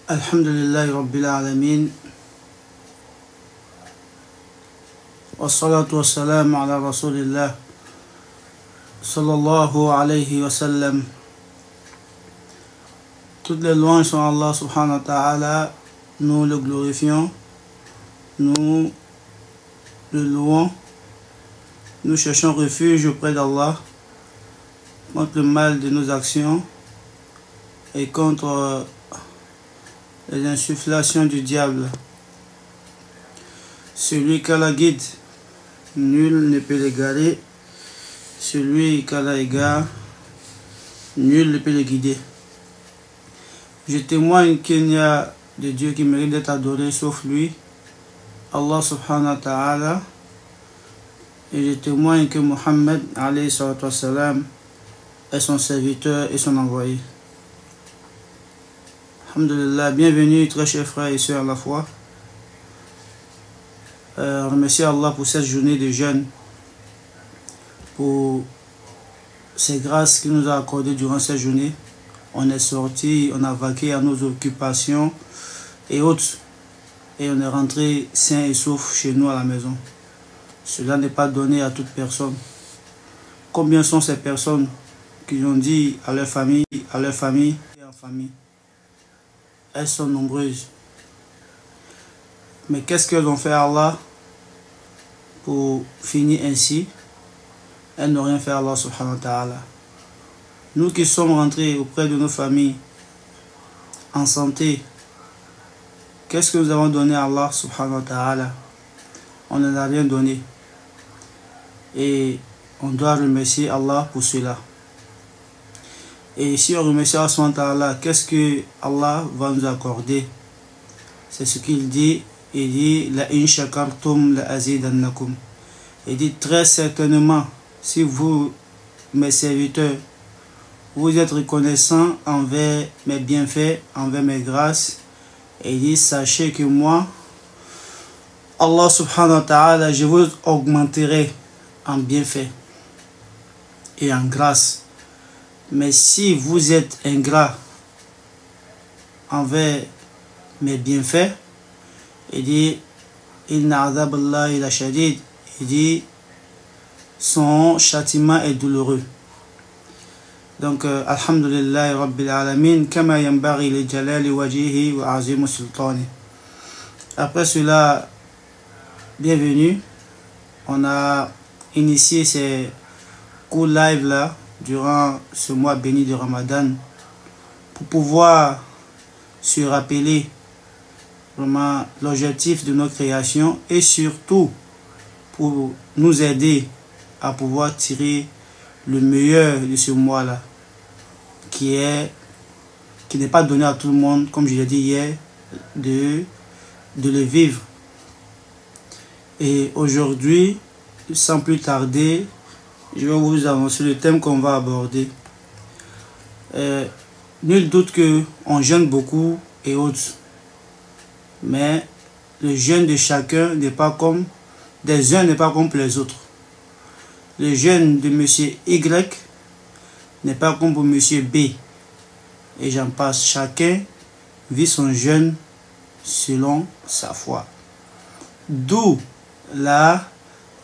Alhamdulillahi Rabbil Alamin. Wassalatu wassalamu ala Rasulillah sallallahu alayhi wa sallam. Toutes les louanges sont Allah subhanahu wa ta'ala. Nous le glorifions, nous le louons, nous cherchons refuge auprès d'Allah contre le mal de nos actions et contre les insufflations du diable. Celui qu'Allah guide, nul ne peut l'égarer. Celui qu'Allah égare, nul ne peut le guider. Je témoigne qu'il n'y a de Dieu qui mérite d'être adoré sauf lui, Allah subhanahu wa ta'ala. Et je témoigne que Muhammad alayhi salatu wassalam est son serviteur et son envoyé. Alhamdulillah, bienvenue très chers frères et sœurs à la foi. Remerciez Allah pour cette journée de jeûne, pour ces grâces qu'il nous a accordées durant cette journée. On est sorti, on a vaqué à nos occupations et autres, et on est rentré sain et sauf chez nous à la maison. Cela n'est pas donné à toute personne. Combien sont ces personnes qui ont dit à leur famille et en famille? Elles sont nombreuses. Mais qu'est-ce qu'elles ont fait à Allah pour finir ainsi? Elles n'ont rien fait à Allah subhanahu wa ta'ala. Nous qui sommes rentrés auprès de nos familles en santé, qu'est-ce que nous avons donné à Allah subhanahu wa ta'ala? On n'en a rien donné. Et on doit remercier Allah pour cela. Et si on remercie Allah subhanahu wa ta'ala, qu'est-ce que Allah va nous accorder? C'est ce qu'il dit. Il dit la in shakartum la azidannakum. Il dit très certainement, si vous, mes serviteurs, vous êtes reconnaissants envers mes bienfaits, envers mes grâces, et il dit sachez que moi, Allah subhanahu wa ta'ala, je vous augmenterai en bienfaits et en grâce. Mais si vous êtes ingrat envers mes bienfaits, il dit inna azaballahi la shadid, il dit son châtiment est douloureux. Donc alhamdulillah rabbil alamin kama yanbaghi li jalali wajhihi wa azim sultani. Après cela, bienvenue. On a initié ces cours live là durant ce mois béni de Ramadan pour pouvoir se rappeler vraiment l'objectif de notre création et surtout pour nous aider à pouvoir tirer le meilleur de ce mois là qui n'est pas donné à tout le monde, comme je l'ai dit hier, de le vivre. Et aujourd'hui, sans plus tarder, je vais vous annoncer le thème qu'on va aborder. Nul doute qu'on jeûne beaucoup et autres, mais le jeûne de chacun n'est pas comme des uns n'est pas comme les autres. Le jeûne de monsieur Y n'est pas comme pour monsieur B, et j'en passe. Chacun vit son jeûne selon sa foi. D'où la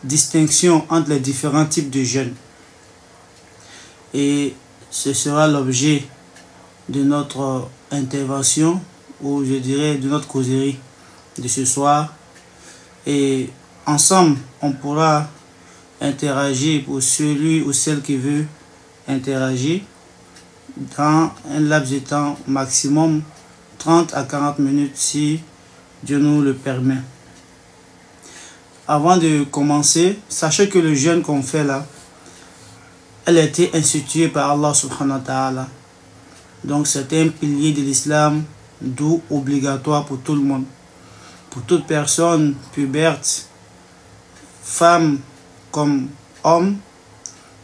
distinction entre les différents types de jeûnes. Et ce sera l'objet de notre intervention, ou je dirais de notre causerie de ce soir. Et ensemble, on pourra interagir pour celui ou celle qui veut interagir dans un laps de temps maximum 30 à 40 minutes si Dieu nous le permet. Avant de commencer, sachez que le jeûne qu'on fait là, elle a été instituée par Allah subhanahu wa ta'ala. Donc c'est un pilier de l'islam, d'où obligatoire pour tout le monde. Pour toute personne puberte, femme comme homme,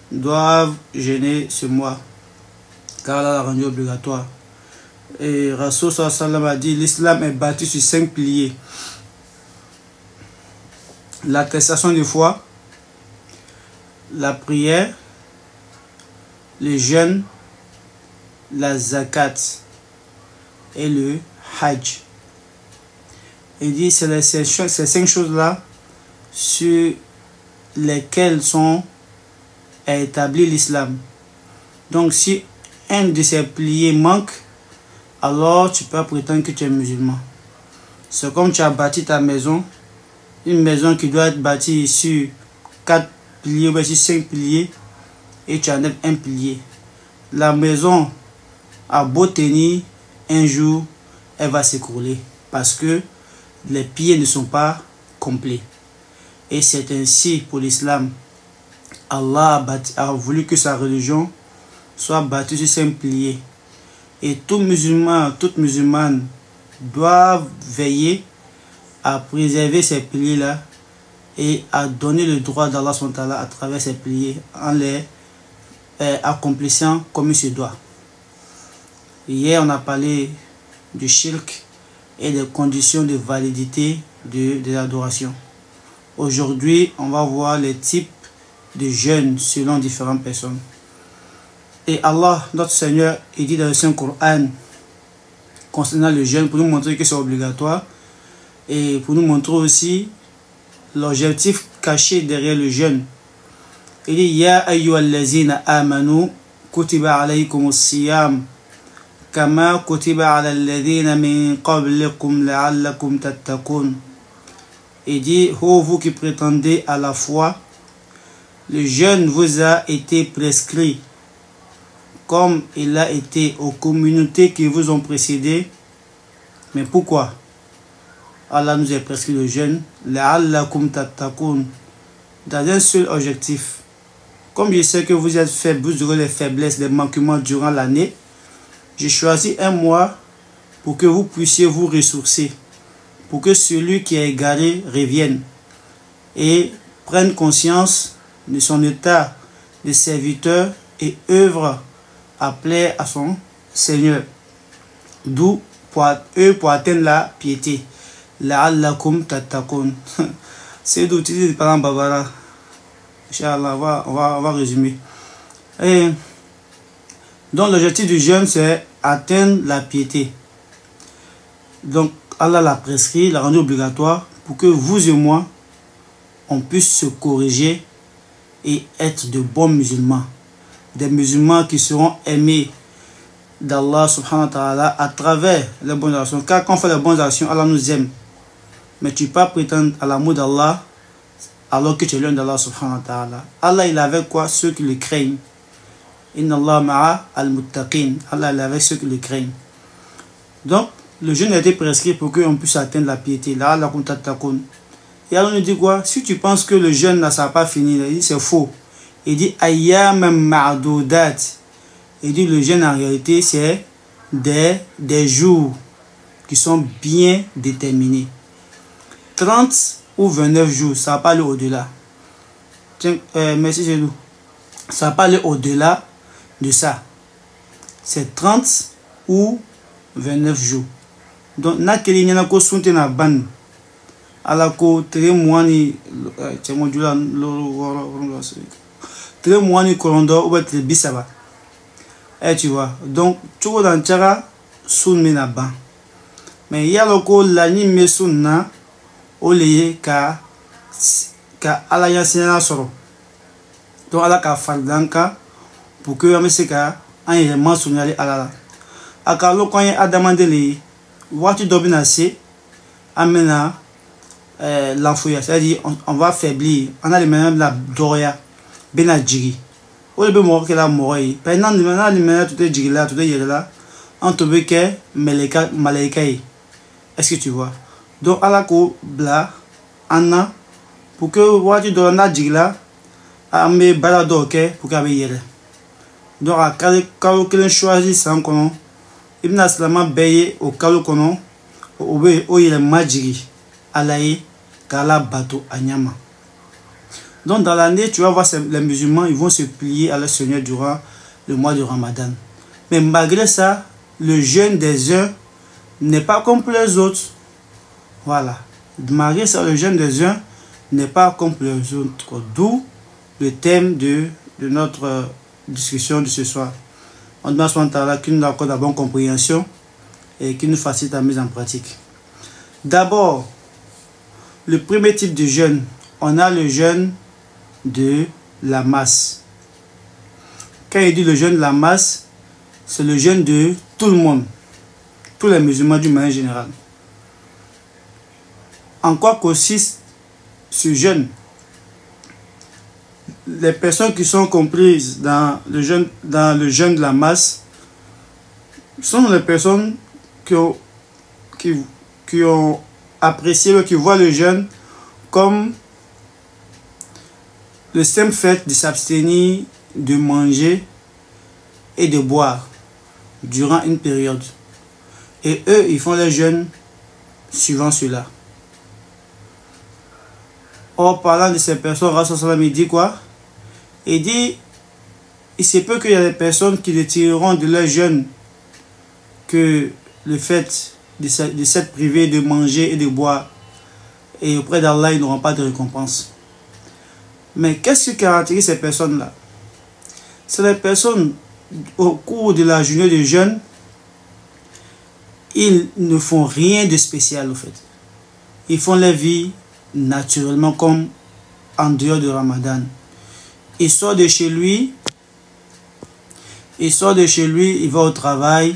doivent jeûner ce mois, car Allah l'a rendu obligatoire. Et Rasul sallallahu alayhi wa sallam a dit l'islam est bâti sur 5 piliers: l'attestation de foi, la prière, le jeûne, la zakat et le Hajj. Il dit c'est ces 5 choses-là sur lesquelles sont établis l'islam. Donc si un de ces piliers manque, alors tu peux prétendre que tu es musulman. C'est comme tu as bâti ta maison, une maison qui doit être bâtie sur 4 piliers ou sur 5 piliers, et tu enlèves un pilier. La maison a beau tenir, un jour elle va s'écrouler parce que les piliers ne sont pas complets. Et c'est ainsi pour l'islam. Allah a voulu que sa religion soit bâtie sur 5 piliers. Et tout musulman, toute musulmane doivent veiller à préserver ces piliers-là et à donner le droit d'Allah à travers ces piliers en les accomplissant comme il se doit. Hier, on a parlé du shirk et des conditions de validité de l'adoration. Aujourd'hui, on va voir les types de jeûnes selon différentes personnes. Et Allah, notre Seigneur, il dit dans le Saint-Coran concernant le jeûne pour nous montrer que c'est obligatoire et pour nous montrer aussi l'objectif caché derrière le jeûne. Il dit Ya ayyuhallazina amanu kutiba alaykumus siyam kama kutiba ala alladhina min qablikum la'allakum tattaqun. Il dit ô vous qui prétendez à la foi, le jeûne vous a été prescrit comme il a été aux communautés qui vous ont précédé. Mais pourquoi Allah nous a prescrit le jeûne? La'allakum tattaqun, dans un seul objectif. Comme je sais que vous êtes faibles, vous aurez des faiblesses, des manquements durant l'année, j'ai choisi un mois pour que vous puissiez vous ressourcer, pour que celui qui est égaré revienne et prenne conscience de son état de serviteur et œuvre à plaire à son Seigneur. D'où pour atteindre la piété. La'allakum tattaqun. C'est d'utiliser par exemple Babara. Inch'Allah, on va résumer. Et donc l'objectif du jeûne, c'est atteindre la piété. Donc Allah l'a prescrit, l'a rendu obligatoire pour que vous et moi, on puisse se corriger et être de bons musulmans. Des musulmans qui seront aimés d'Allah subhanahu wa ta'ala à travers les bonnes actions. Car quand on fait les bonnes actions, Allah nous aime. Mais tu ne peux pas prétendre à l'amour d'Allah alors que tu es loin d'Allah subhanahu wa ta'ala. Allah il est avec quoi? Ceux qui le craignent. Inna Allah ma'a al-muttaqin. Allah il est avec ceux qui le craignent. Donc, le jeûne a été prescrit pour qu'on puisse atteindre la piété. Là, Allah tattaqun. Et Allah nous dit quoi? Si tu penses que le jeûne là, ça n'a pas fini, il dit c'est faux. Il dit ayyam ma'dudat. Il dit le jeûne en réalité c'est des jours qui sont bien déterminés. 30 ou 29 jours, ça va pas aller au-delà. Merci c'est nous. Ça va pas aller au-delà de ça. C'est 30 ou 29 jours. Donc na keli nyana ko sunte na ban ala ko 3 mois ni modula lo 3 mois ni kolondo ou être bisaba. Et tu vois, donc tu vois dans tchara sun mena ban. Mais ya loko la ni mesuna oleye ka ala ya sena soro. Donc ala ka faldanka pour que ameseka an yema sunyali ala. Aka loko yen adamandele watu dobina se amena l'enfouir, c'est-à-dire on va faiblir, on a les mêmes la doria bena djigi o le be mo ke la moyi pendant maintenant les mêmes tout est djigi là tout est yere là on tobe ke malaika yi. Est-ce que tu vois? Donc ala ko bla anna pour que watu do na djigi là ambe balado ke pour ka be yere. Donc a kalo kelen choisi sans kono ibn aslama beye au kalo kono o yele majigi alaye kala bato anyama. Donc dans l'année, tu vas voir les musulmans, ils vont se plier à leur Seigneur durant le mois de Ramadan. Mais malgré ça, le jeûne des uns n'est pas comme pour les autres. Voilà. Malgré ça, le jeûne des uns n'est pas comme pour les autres. D'où le thème de notre discussion de ce soir. On demande qu'il nous accorde la bonne compréhension et qui nous facilite la mise en pratique. D'abord, le premier type de jeûne, on a le jeûne de la masse. Quand il dit le jeûne de la masse, c'est le jeûne de tout le monde, tous les musulmans d'une manière générale. En quoi consiste ce jeûne? Les personnes qui sont comprises dans le jeûne de la masse sont les personnes qui ont apprécié, qui voient le jeûne comme le simple fait de s'abstenir de manger et de boire durant une période. Et eux, ils font le jeûne suivant cela. Or, parlant de ces personnes, Rasul sallam, il dit quoi? Il dit, il se peut qu'il y a des personnes qui ne tireront de leur jeûne que le fait de s'être privés de manger et de boire. Et auprès d'Allah, ils n'auront pas de récompense. Mais qu'est-ce qui caractérise ces personnes-là? C'est les personnes, au cours de la journée de jeûne, ils ne font rien de spécial, au fait. Ils font leur vie naturellement comme en dehors de Ramadan. Il sort de chez lui, il va au travail.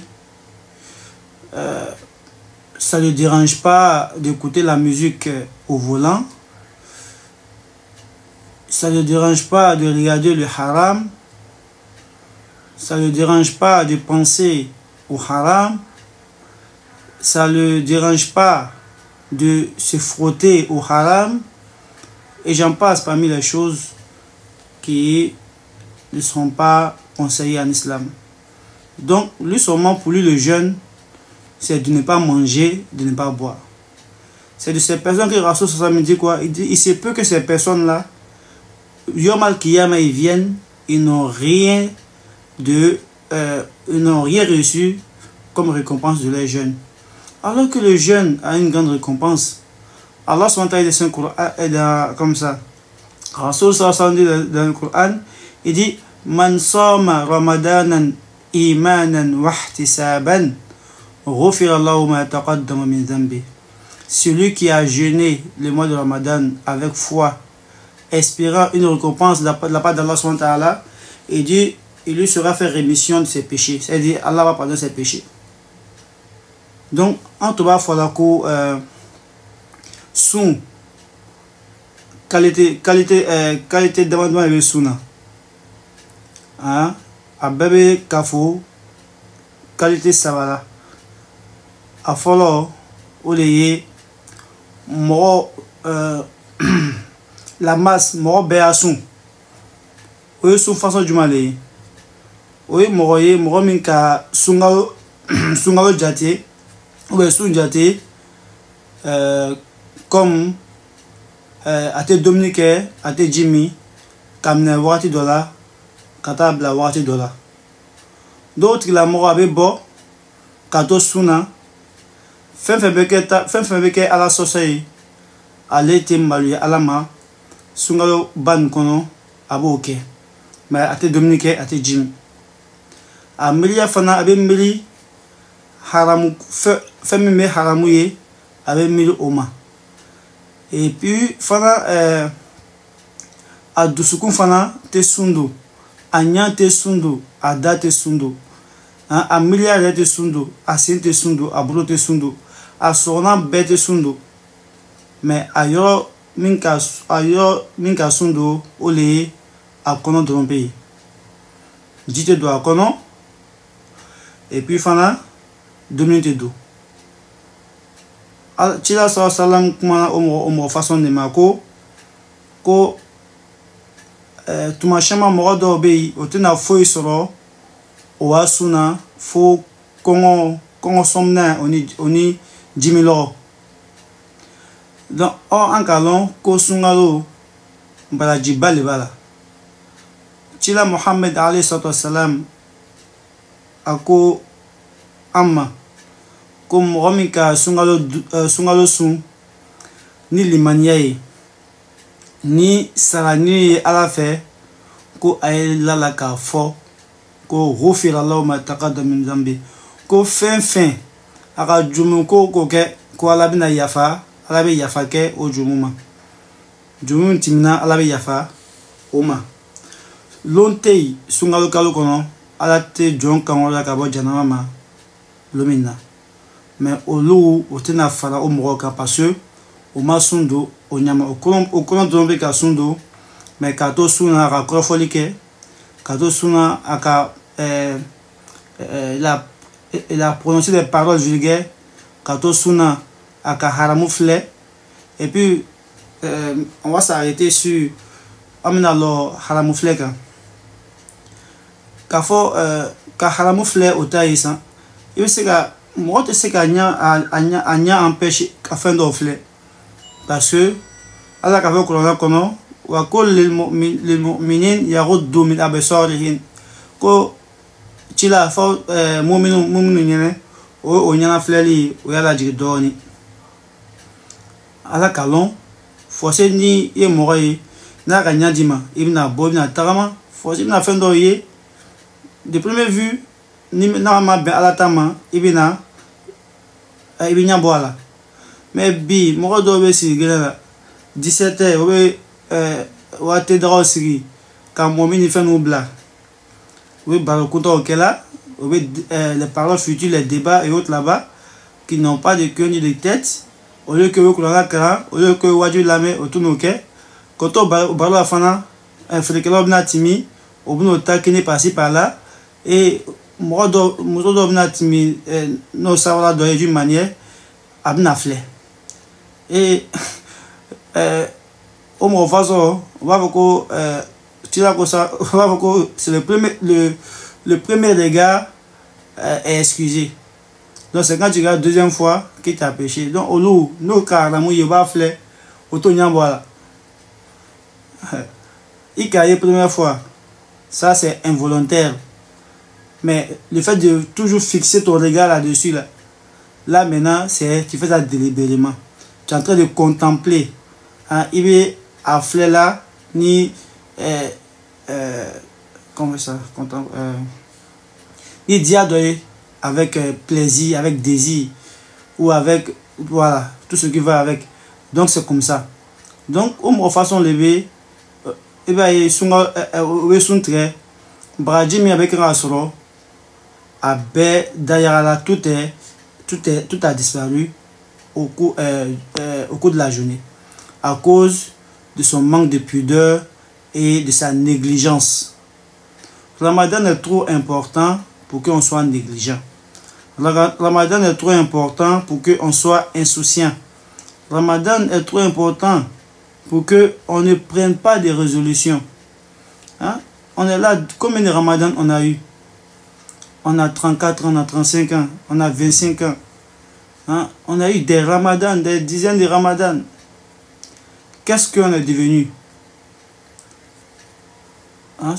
Ça ne le dérange pas d'écouter la musique au volant. Ça ne le dérange pas de regarder le haram. Ça ne le dérange pas de penser au haram. Ça ne le dérange pas de se frotter au haram. Et j'en passe parmi les choses qui ne seront pas conseillées en islam. Donc, lui seulement pour lui le jeûne, c'est de ne pas manger, de ne pas boire. C'est de ces personnes que Rasul me dit quoi? Il dit, il se peut que ces personnes-là, Yom al-Qiyama, ils viennent, ils n'ont rien reçu comme récompense de leur jeûne. Alors que le jeûne a une grande récompense. Allah est comme ça. Rasul dit dans le Coran, il dit, Man sama ramadanan imanan wahtisaban ghufira Allahu ma taqaddama min dhanbi. Celui qui a jeûné le mois de Ramadan avec foi, espérant une récompense de la part d'Allah subhanahu wa ta'ala, il dit, il lui sera fait rémission de ses péchés. C'est-à-dire, Allah va pardonner ses péchés. Donc, en tout cas, Falako, Soun, qualité d'amendement avec Souna. Hein? Abebe Kafo, qualité Savala. A follow, Oleye, Moro, la masse, Moro Beasun. Oye, sous façon du malé. Oye, Moro Minka, Sungalo Jate. Ou Sunjate, comme à te Dominique, à te Jimmy, Kamne Wati Dola, Katabla Wati Dola. D'autres qui la mort avec bo, Kato Suna, Fembeke à la société, à l'été malu alama, Sungalo Ban Kono, Abo ok. Mais à te Dominique, à te Jimmy. À Milia Fana, avec Mili, Haramu, Femime Haramouye, avec Mili Oma. Et puis, Fana, à Dusukun Fana, te Sundo, à Nyan te Sundo, à Da te Sundo, à Milia te Sundo, à Sin te Sundo, à Bro te Sundo, à Sona Be te Sundo. Mais ailleurs, Minka Sundo, Ole, à Kono de mon pays. Dite do à Kono, et puis Fana, 2 minutes d'eau. Tila salam kuma omo façon de mako ko tuma shama mo do be otena foi soro o asuna fo kongo somna oni jimilo donc en calon ko sungalo bala jibali bala Tila Muhammad alayhi salam ako amma comme Romika Sungalo Sun ni limaniaye ni sarani ala fait ko ay la ka fo ko ghufira Allahu ma taqaddama min dhanbi ko fin aka jumu ko ala bina yafa, ala be yafa ke o jumu ma. Jumu timina ala be yafa o ma. Lonte sungalo kalo kono ala te jon kan wala ka bo janama ma lomina. Mais olu o tena fara o mo ka parce que o ma sundo o nyama o kolon dombe ka sundo mais ka to suna ka krofoli ke ka to suna aka il a prononcé des paroles vulgaires ka to suna aka haramoufle. Et puis on va s'arrêter sur amina lo haramoufle ka fo ka haramoufle o taïsa il se ka moi te sais qu'Anya empêche afin d'offler parce que Allah a fait qu'on a connu wa kol lil mu'minin yaghuddu min absarihim ko tila fa mu'minu nyene o nyana fleli o yala jidoni Allah kalon forcé ni e moyi na ka nyadima ibna bobina tarama forcé na fin d'oyer de première vue ni normalement ben à la tama ibina ibinya boala mais bi mo do be si gela 17h we wa te dra sigi quand mo mini fait nous bla we balo kuto kela we les paroles futures, les débats et autres là-bas qui n'ont pas de queue ni de tête au lieu que we kulanga kala au lieu que waju lame otunoke koto balo afana frekelo bna timi obuno takini par-ci par-là et modo natimi no savoir d'une manière abnafle et au mon façon on va beaucoup c'est le premier dégât est excusé. Donc c'est quand tu regardes deuxième fois qu'il t'a péché. Donc au loup nos carnamou yeba flé auto nyambola il caille première fois ça c'est involontaire. Mais le fait de toujours fixer ton regard là-dessus, là maintenant, tu fais ça délibérément. Tu es en train de contempler. Il est à fleur là, ni. Comment ça ni diadoyer avec plaisir, avec désir, ou avec. Voilà, tout ce qui va avec. Donc c'est comme ça. Donc, au façon lever, il y a très. Bradjimi avec un rasuro. D'ailleurs là tout a disparu au cours de la journée à cause de son manque de pudeur et de sa négligence. Le Ramadan est trop important pour qu'on soit négligent. Le Ramadan est trop important pour qu'on soit insouciant. Le Ramadan est trop important pour qu'on ne prenne pas des résolutions. On est là, combien de Ramadan on a eu? On a 34 ans, on a 35 ans, on a 25 ans. On a eu des ramadans, des dizaines de ramadans. Qu'est-ce qu'on est devenu?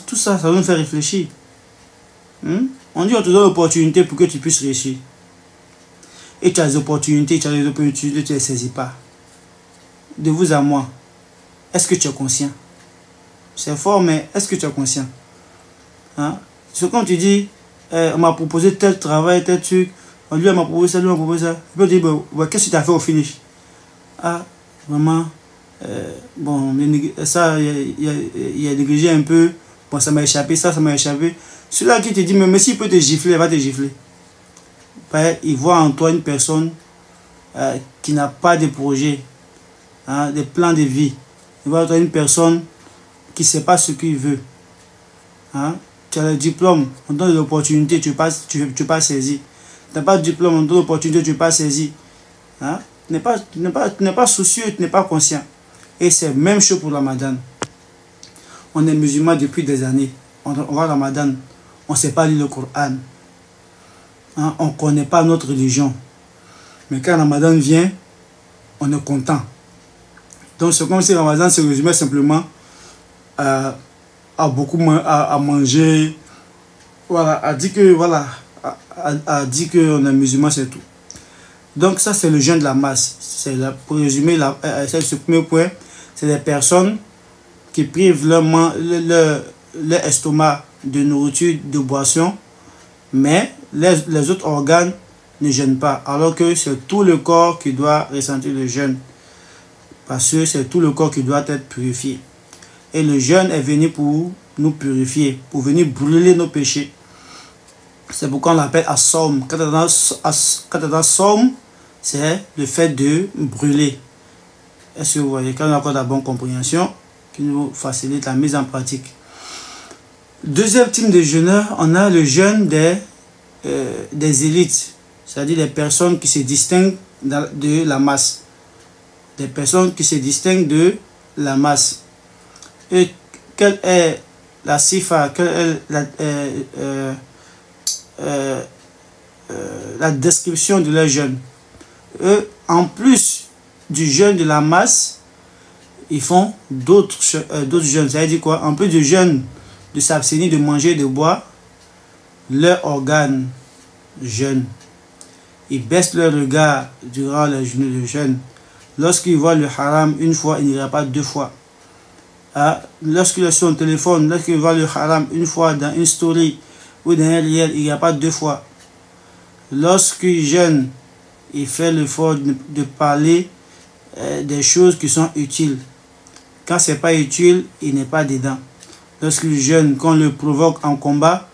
Tout ça, ça nous fait réfléchir. On dit on te donne l'opportunité pour que tu puisses réussir. Et tu as des opportunités, tu ne les saisis pas. De vous à moi, est-ce que tu es conscient? C'est fort, mais est-ce que tu es conscient? C'est comme tu dis, on m'a proposé tel travail, tel truc, lui m'a proposé ça, lui m'a proposé ça. Je peux dire, qu'est-ce que tu as fait au finish? Vraiment, bon, ça, il a négligé un peu, bon, ça m'a échappé, ça m'a échappé. Celui-là qui te dit, mais s'il peut te gifler, il va te gifler. Il voit en toi une personne qui n'a pas de projet, des plans de vie. Il voit en toi une personne qui ne sait pas ce qu'il veut. Tu as le diplôme, on donne l'opportunité, tu n'es pas saisi. Tu n'as pas de diplôme, on donne l'opportunité, tu n'es pas saisi. Tu n'es pas soucieux, tu n'es pas conscient. Et c'est la même chose pour le Ramadan. On est musulman depuis des années. On va au Ramadan, on ne sait pas lire le Coran. On ne connaît pas notre religion. Mais quand le Ramadan vient, on est content. Donc c'est comme si le Ramadan se résumait simplement à manger, voilà, a dit que voilà, a dit que on est musulman, c'est tout. Donc ça c'est le jeûne de la masse. C'est pour résumer, ce premier point, c'est des personnes qui privent leur estomac de nourriture, de boisson, mais les autres organes ne jeûne pas, alors que c'est tout le corps qui doit ressentir le jeûne. Parce que c'est tout le corps qui doit être purifié. Et le jeûne est venu pour nous purifier, pour venir brûler nos péchés. C'est pourquoi on l'appelle As-Sawm. Quand on a Sawm, c'est le fait de brûler. Est-ce que vous voyez? Quand on a encore la bonne compréhension, qui nous facilite la mise en pratique. Deuxième type de jeûneur, on a le jeûne des élites. C'est-à-dire des personnes qui se distinguent de la masse. Des personnes qui se distinguent de la masse. Et quelle est la sifa, quelle est la description de leur jeûne? Eux, en plus du jeûne de la masse, ils font d'autres jeûnes. Ça veut dire quoi? En plus du jeûne de s'abstenir de manger et de boire, leur organe jeûne. Ils baissent leur regard durant les journées de jeûne. Lorsqu'ils voient le haram une fois, il n'ira pas deux fois. Lorsqu'ils sont au téléphone, lorsqu'ils voient le haram une fois dans une story ou dans un réel, il n'y a pas deux fois. Lorsqu'ils jeûnent, il fait l'effort de parler des choses qui sont utiles. Quand ce n'est pas utile, il n'est pas dedans. Lorsqu'il jeûne, quand on le provoque en combat,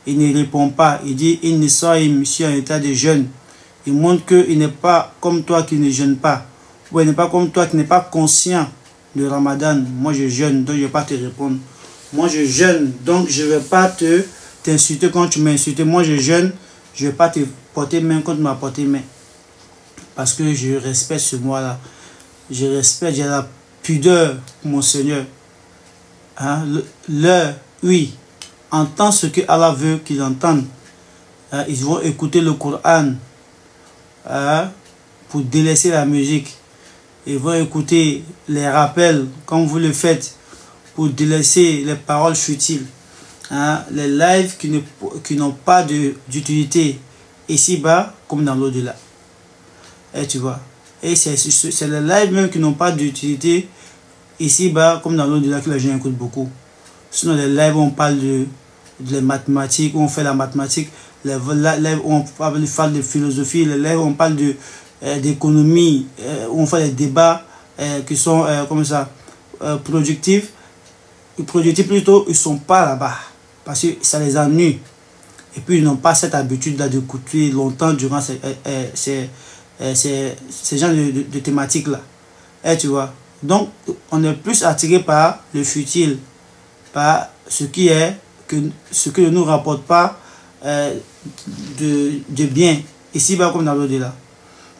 il ne répond pas. Il dit, il ne sort ici en état de jeûne. Il montre qu'il n'est pas comme toi qui ne jeûne pas. Ou il n'est pas comme toi qui n'est pas conscient de Ramadan. Moi je jeûne, donc je ne vais pas te répondre. Moi je jeûne, donc je ne vais pas t'insulter quand tu m'as insulté. Moi je jeûne, je ne vais pas te porter main quand tu m'as porté main. Parce que je respecte ce mois-là. Je respecte, j'ai la pudeur pour mon Seigneur. Oui, entend ce que Allah veut qu'ils entendent. Ils vont écouter le Coran pour délaisser la musique. Ils vont écouter les rappels comme vous le faites pour délaisser les paroles futiles. Les lives qui n'ont pas d'utilité ici-bas comme dans l'au-delà. Et tu vois. Et c'est les lives même qui n'ont pas d'utilité ici-bas comme dans l'au-delà que les gens écoutent beaucoup. Sinon les lives où on parle de mathématiques, où on fait la mathématique, les lives où on parle de philosophie, les lives où on parle d'économie, où on fait des débats qui sont comme ça productifs. Productifs plutôt, ils ne sont pas là-bas parce que ça les ennuie. Et puis ils n'ont pas cette habitude-là d'écouter longtemps durant ces genres de thématiques-là. Et tu vois. Donc on est plus attiré par le futile, par ce que ne nous rapporte pas de bien, ici-bas comme dans l'au-delà.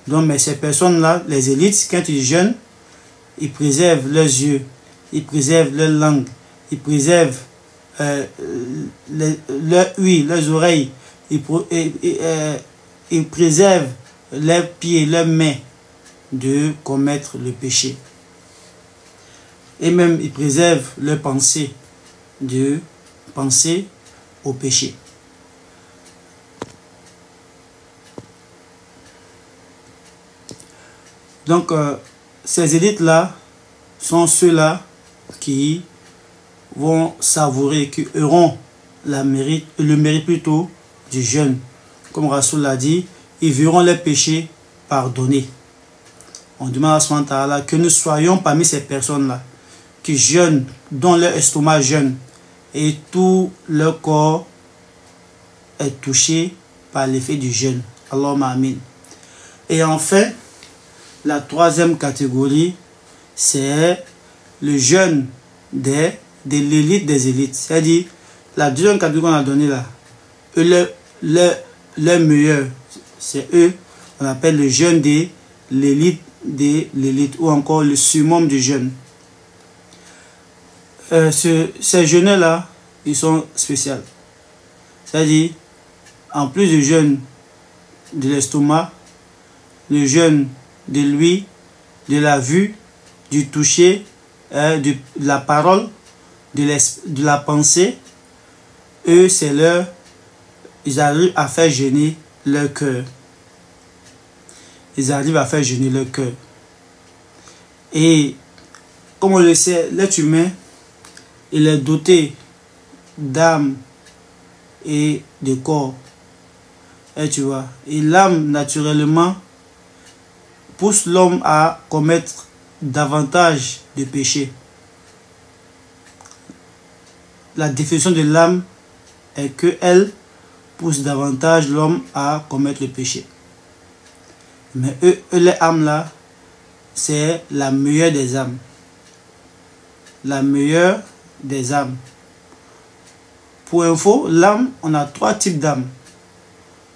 Donc, mais ces personnes-là, les élites, quand ils jeûnent, ils préservent leurs yeux, ils préservent leur langue, ils préservent leurs oreilles, ils préservent leurs pieds, leurs mains de commettre le péché. Et même, ils préservent leurs pensées de penser au péché. Donc, ces élites-là sont ceux-là qui vont savourer, qui auront le mérite plutôt du jeûne. Comme Rasoul l'a dit, ils verront leurs péchés pardonnés. On demande à Allah Ta'ala que nous soyons parmi ces personnes-là qui jeûnent, dont leur estomac jeûne et tout leur corps est touché par l'effet du jeûne. Allahumma amin. Et enfin, la troisième catégorie, c'est le jeûne de l'élite des élites. C'est-à-dire, la deuxième catégorie qu'on a donnée là, le meilleur, c'est eux, on appelle le jeûne de l'élite ou encore le summum du jeûne. Ces jeûnes-là, ils sont spéciaux. C'est-à-dire, en plus du jeûne de l'estomac, le jeûne de l'ouïe, de la vue, du toucher, de la parole, de la pensée, eux, c'est ils arrivent à faire jeûner leur cœur. Ils arrivent à faire jeûner leur cœur. Et, comme on le sait, l'être humain, il est doté d'âme et de corps. Et tu vois, et l'âme, naturellement, pousse l'homme à commettre davantage de péchés. La définition de l'âme est qu'elle pousse davantage l'homme à commettre le péché. Mais les âmes là, c'est la meilleure des âmes. La meilleure des âmes. Pour info, l'âme, on a 3 types d'âmes.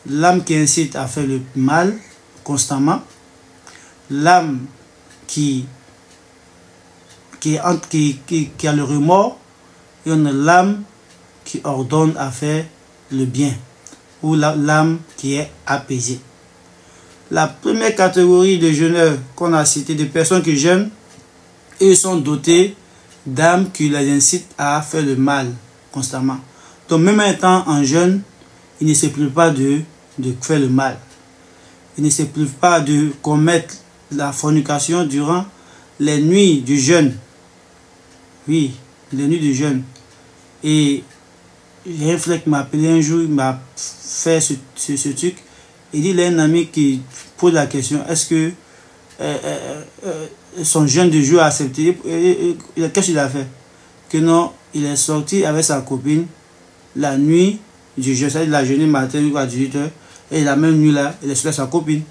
L'âme qui incite à faire le mal constamment. L'âme qui a le remords. Et on a l'âme qui ordonne à faire le bien. Ou l'âme qui est apaisée. La première catégorie de jeûneurs qu'on a cité, de personnes qui jeûnent, ils sont dotés d'âmes qui les incitent à faire le mal constamment. Donc même étant en jeûne, ils ne se privent pas de faire le mal. Ils ne se privent pas de commettre la fornication durant les nuits du jeûne. Oui, les nuits du jeûne. Et j'ai un frère qui m'a appelé un jour, il m'a fait ce truc. Il dit, il y a un ami qui pose la question, est-ce que son jeûne de jour a accepté? Qu'est-ce qu'il a fait? Que non, il est sorti avec sa copine la nuit du jeûne, c'est-à-dire la journée matin à 18h, et la même nuit là, il est sorti avec sa copine.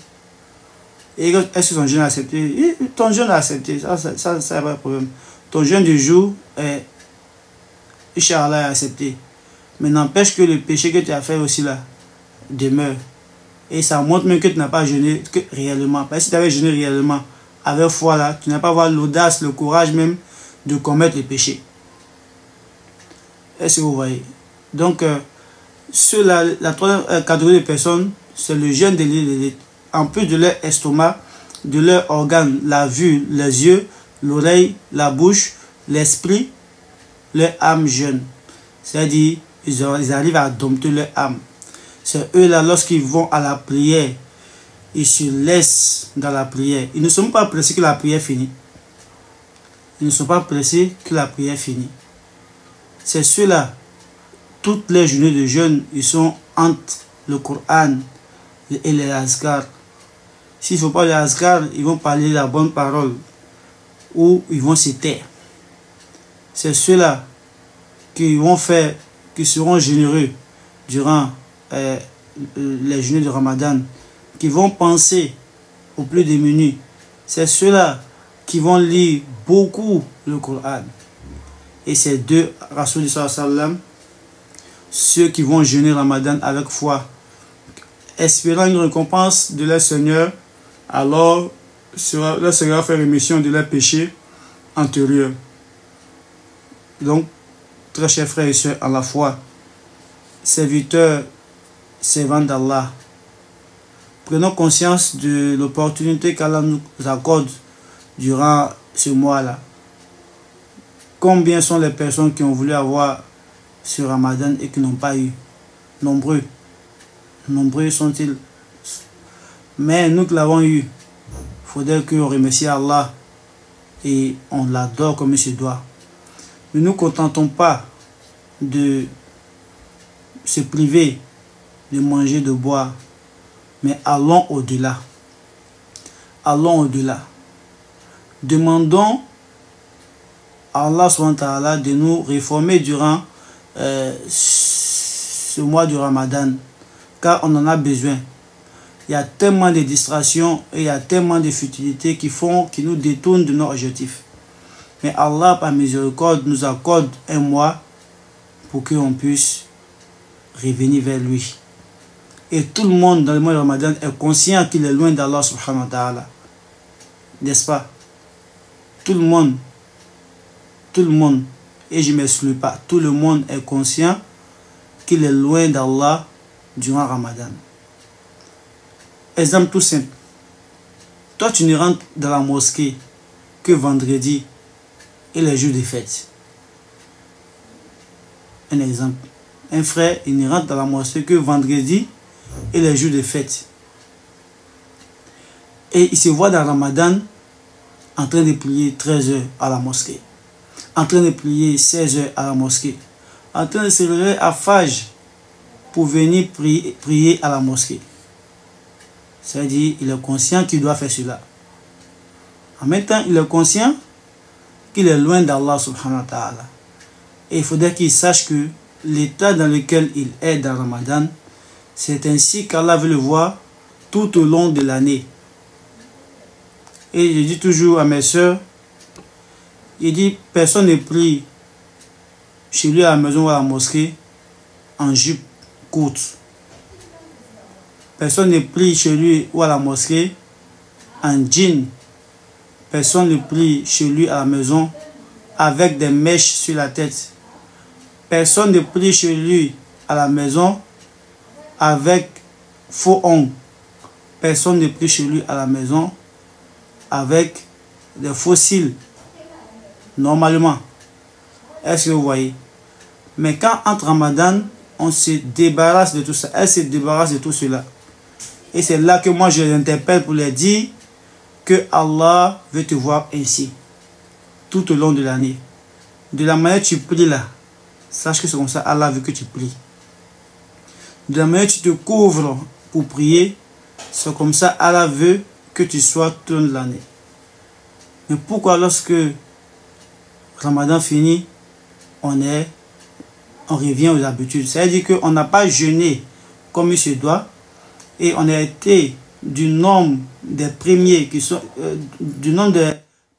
Et est-ce que son jeûne a accepté? Ton jeûne a accepté, ça n'a pas de problème. Ton jeûne du jour est, Inch'Allah, accepté. Mais n'empêche que le péché que tu as fait aussi là demeure. Et ça montre même que tu n'as pas jeûné réellement. Parce que si tu avais jeûné réellement, avec foi là, tu n'as pas avoir l'audace, le courage même de commettre le péché. Est-ce que vous voyez? Donc, la troisième catégorie de personnes, c'est le jeûne de l'élite. En plus de leur estomac, de leurs organes, la vue, les yeux, l'oreille, la bouche, l'esprit, leur âme jeûne. C'est-à-dire, ils arrivent à dompter leur âme. C'est eux là, lorsqu'ils vont à la prière, ils se laissent dans la prière. Ils ne sont pas pressés que la prière finisse. Ils ne sont pas pressés que la prière finisse. C'est ceux-là, toutes les journées de jeûne, ils sont entre le Coran et les azkar. S'il ne faut pas les azkar, ils vont parler la bonne parole ou ils vont se taire. C'est ceux-là qui seront généreux durant les journées de Ramadan, qui vont penser aux plus démunis. C'est ceux-là qui vont lire beaucoup le Coran. Et ces deux Rasoul sallam, ceux qui vont jeûner Ramadan avec foi, espérant une récompense de leur Seigneur, alors leur Seigneur fait rémission de leurs péchés antérieurs. Donc, très chers frères et sœurs, à la foi, serviteurs, servants d'Allah, prenons conscience de l'opportunité qu'Allah nous accorde durant ce mois-là. Combien sont les personnes qui ont voulu avoir ce Ramadan et qui n'ont pas eu? Nombreux. Nombreux sont-ils. Mais nous qui l'avons eu, il faudrait qu'on remercie Allah et on l'adore comme il se doit. Ne nous contentons pas de se priver de manger, de boire, mais allons au-delà. Allons au-delà. Demandons à Allah SWT de nous réformer durant ce mois du Ramadan, car on en a besoin. Il y a tellement de distractions et il y a tellement de futilités qui nous détournent de nos objectifs. Mais Allah, par miséricorde, nous accorde un mois pour qu'on puisse revenir vers lui. Et tout le monde dans le mois de Ramadan est conscient qu'il est loin d'Allah subhanahu wa ta'ala. N'est-ce pas? Tout le monde, et je ne m'exclus pas, tout le monde est conscient qu'il est loin d'Allah durant Ramadan. Exemple tout simple. Toi, tu ne rentres dans la mosquée que vendredi et les jours de fête. Un exemple. Un frère, il ne rentre dans la mosquée que vendredi et les jours de fête. Et il se voit dans Ramadan en train de prier 13 heures à la mosquée, en train de prier 16 heures à la mosquée, en train de se lever à Fajr pour venir prier à la mosquée. C'est-à-dire, il est conscient qu'il doit faire cela. En même temps, il est conscient qu'il est loin d'Allah subhanahu wa ta'ala. Et il faudrait qu'il sache que l'état dans lequel il est dans Ramadan, c'est ainsi qu'Allah veut le voir tout au long de l'année. Et je dis toujours à mes soeurs, il dit, personne ne prie chez lui à la maison ou à la mosquée en jupe courte. Personne ne prie chez lui ou à la mosquée en jean. Personne ne prie chez lui à la maison avec des mèches sur la tête. Personne ne prie chez lui à la maison avec faux ongles. Personne ne prie chez lui à la maison avec des faux cils. Normalement. Est-ce que vous voyez? Mais quand entre Ramadan, on se débarrasse de tout ça. Elle se débarrasse de tout cela. Et c'est là que moi je l'interpelle pour lui dire que Allah veut te voir ainsi. Tout au long de l'année. De la manière que tu pries là. Sache que c'est comme ça Allah veut que tu pries. De la manière que tu te couvres pour prier. C'est comme ça Allah veut que tu sois tout au long de l'année. Mais pourquoi lorsque Ramadan finit, on revient aux habitudes. C'est-à-dire qu'on n'a pas jeûné comme il se doit. Et on a été du nombre des premiers qui sont du nombre des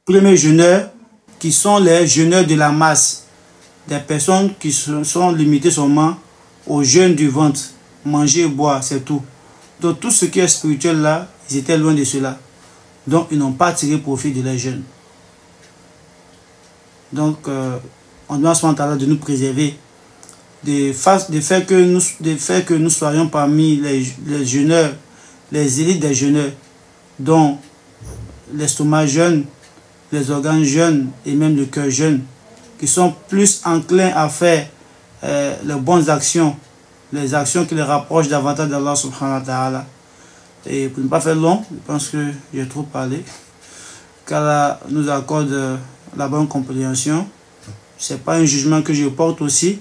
premiers jeûneurs qui sont les jeûneurs de la masse. Des personnes qui sont limitées seulement au jeûne du ventre. Manger et boire, c'est tout. Donc tout ce qui est spirituel là, ils étaient loin de cela. Donc ils n'ont pas tiré profit de leur jeûne. Donc on doit se demander de nous préserver. De faire que nous soyons parmi les jeûneurs, les élites des jeûneurs, dont l'estomac jeune, les organes jeunes et même le cœur jeune, qui sont plus enclins à faire les bonnes actions, les actions qui les rapprochent davantage d'Allah subhanahu wa ta'ala. Et pour ne pas faire long, je pense que j'ai trop parlé, qu'Allah nous accorde la bonne compréhension. Ce n'est pas un jugement que je porte aussi,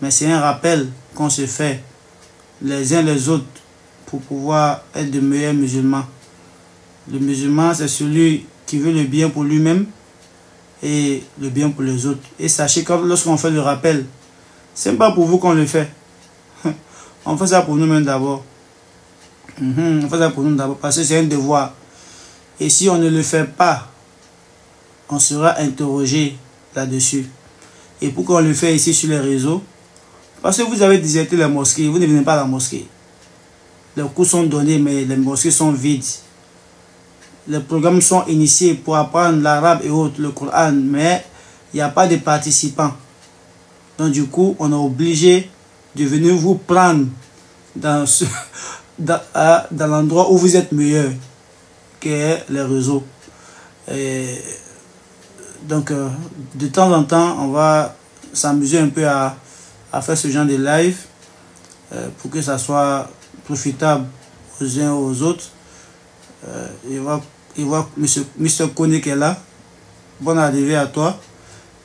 mais c'est un rappel qu'on se fait les uns les autres pour pouvoir être de meilleurs musulmans. Le musulman, c'est celui qui veut le bien pour lui-même et le bien pour les autres. Et sachez que lorsqu'on fait le rappel, ce n'est pas pour vous qu'on le fait. On fait ça pour nous-mêmes d'abord. On fait ça pour nous d'abord parce que c'est un devoir. Et si on ne le fait pas, on sera interrogé là-dessus. Et pourquoi on le fait ici sur les réseaux? Parce que vous avez déserté la mosquée, vous ne venez pas à la mosquée. Les cours sont donnés, mais les mosquées sont vides. Les programmes sont initiés pour apprendre l'arabe et autres, le Coran, mais il n'y a pas de participants. Donc du coup, on est obligé de venir vous prendre dans l'endroit où vous êtes meilleur, que les réseaux. Et donc, de temps en temps, on va s'amuser un peu à faire ce genre de live pour que ça soit profitable aux uns aux autres. Et voir Mr. Kone qui est là. Bonne arrivée à toi.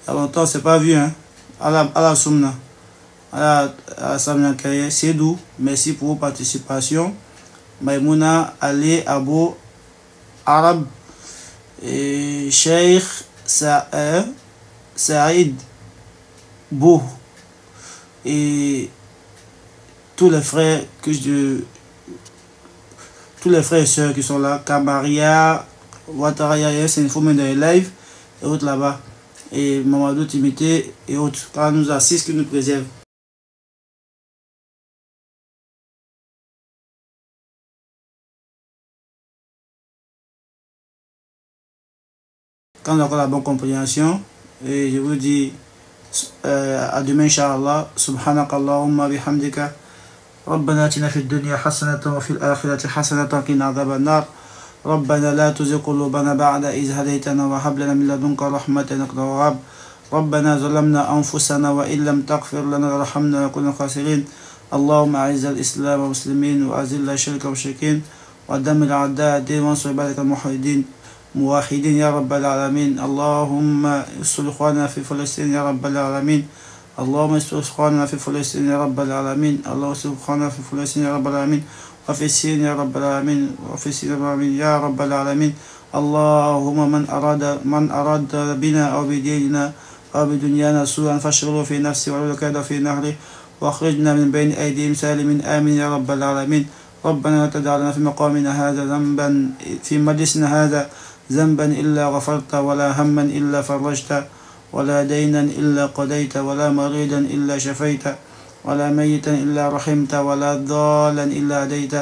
Il y a longtemps, on ne s'est pas vu. Hein? À la Soumna. À la Samna Kaye. C'est doux. Merci pour vos participations. Maïmouna, Ali, Abo, Arab, et Cheikh Saïd Bou. Et tous les frères tous les frères et sœurs qui sont là, Kamaria, Ouattara, c'est une fois dans les lives et autres là-bas, et Mamadou Timité et autres, car nous assistent, qui nous préserve. Quand on a encore la bonne compréhension, et je vous dis à demain Inch'Allah. Subhanakallahumma bihamdika. ربنا آتنا في الدنيا حسنة وفي الآخرة حسنة وقنا عذاب النار. ربنا لا تزغ قلوبنا بعد إذ هديتنا وهب لنا من لدنك رحمة إنك أنت الوهاب. ربنا ظلمنا أنفسنا وإن لم تغفر لنا وارحمنا لنكن من الخاسرين. اللهم أعز الإسلام والمسلمين وأذل الشرك والمشركين ودمر أعداء الدين وانصر عبادك الموحدين يا رب العالمين. اللهم انصر إخواننا في فلسطين يا رب العالمين. اللهم استر إخواننا في فلسطين يا رب العالمين. اللهم استر إخواننا في فلسطين يا رب العالمين، وفي السين يا رب العالمين، وفي السين يا رب العالمين. اللهم من أراد بنا أو بديننا أو بدنيانا سوءا فاشغله في نفسه ولا كيد في نهره، واخرجنا من بين أيديهم سالم آمين يا رب العالمين. ربنا لا تدع لنا في مقامنا هذا ذنبا، في مجلسنا هذا ذنبا إلا غفرت، ولا هما إلا فرجت، ولا دينا إلا قضيت، ولا مريضا إلا شفيت، ولا ميتا إلا رحمت، ولا ضالا إلا هديت،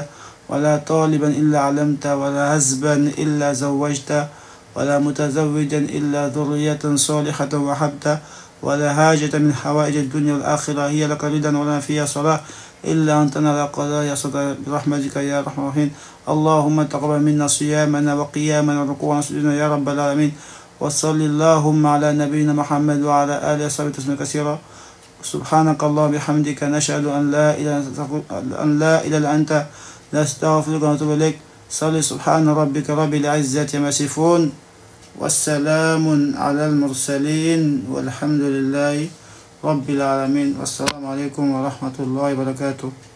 ولا طالبا إلا علمت، ولا هزبا إلا زوجت، ولا متزوجا إلا ذرية صالحة وحبت، ولا حاجة من حوائج الدنيا والآخرة هي لك رضا ولا فيها صلاح إلا أن تنال قضايا صدر برحمتك يا أرحم الراحمين. اللهم تقبل منا صيامنا وقيامنا وركوعنا وسجودنا يا رب العالمين. وصل اللهم على نبينا محمد وعلى آله وصحبه تسليما كثيرا. سبحانك اللهم بحمدك نشهد أن لا إله إلا أنت نستغفرك ونتوب إليك. صل سبحان ربك رب العزة عما يصفون، والسلام على المرسلين، والحمد لله رب العالمين. والسلام عليكم ورحمة الله وبركاته.